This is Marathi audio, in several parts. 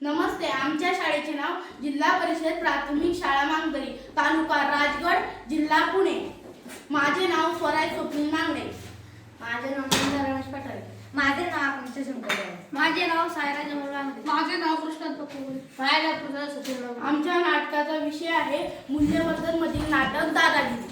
नमस्ते. आमच्या शाळेचे नाव जिल्हा परिषद प्राथमिक शाळा मांगदरी, तालुका राजगड, जिल्हा पुणे. माझे नाव स्वराज स्वप्नील मांगडे. माझे नाव मंदा रमेश पठारे. माझे नाव आकांक्षा शंकर. माझे नाव सायरा जमल मांगडे. माझे नाव कृष्णात पकोळे. राहायला प्रसाद सचिन मांगडे. आमच्या नाटकाचा विषय आहे मूल्यवर्धन मधील नाटक दादागिरी.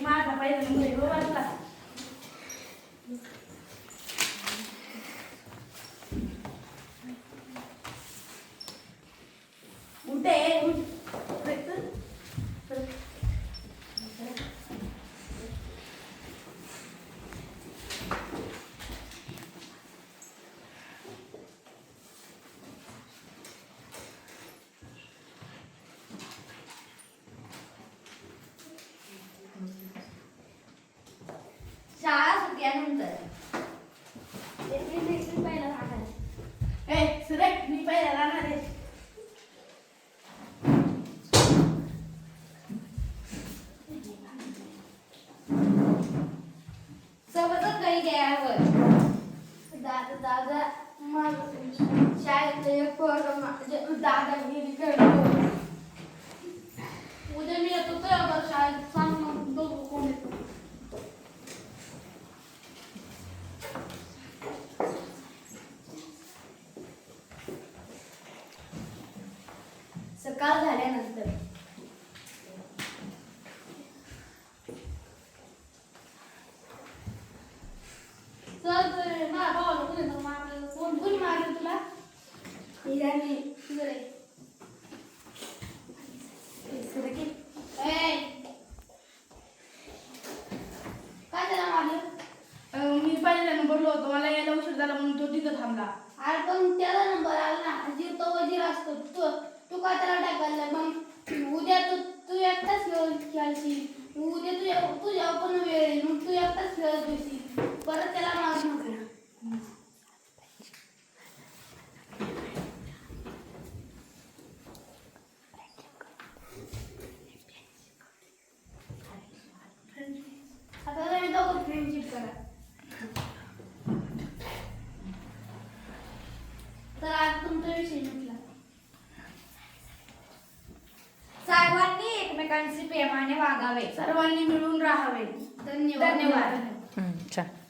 माझा पहिला नंबर वाजला. उठे उठ. शाळा सुटल्यानंतर सुरेख मी पहिला राहणार आहे. सोबतच घरी गेल्यावर दादा शाळेत एक पोरं दादागिरी करतो. उद्या मी येतो तर शाळेत सांग मग बघू कोण येतो. सकाळ झाल्यानंतर सर ते माझ्या भावाला कोण येतं मारलं. कोणी मारलं तुला? हिराने काय त्याला मारलं? मी पहिला नंबरला होतो. मला यायला उशीर झाला म्हणून तो तिथं थांबला. अरे पण त्याला नंबर आला ना. जीव तो वजीर असतो. तू काय त्याला टाकायला? मग उद्या तू एकटाच खेळशील. उद्या तुझ्या पण वेळ येईल. मग तू एकटाच खेळत बसशील. परत त्याला मारू नको. आता तुम्ही दोघं फ्रेंडशिप करा. तर आज तुमचा विषय म्हटला. सर्वांनी एकमेकांशी प्रेमाने वागावे. सर्वांनी मिळून राहावे. धन्यवाद. धन्यवाद.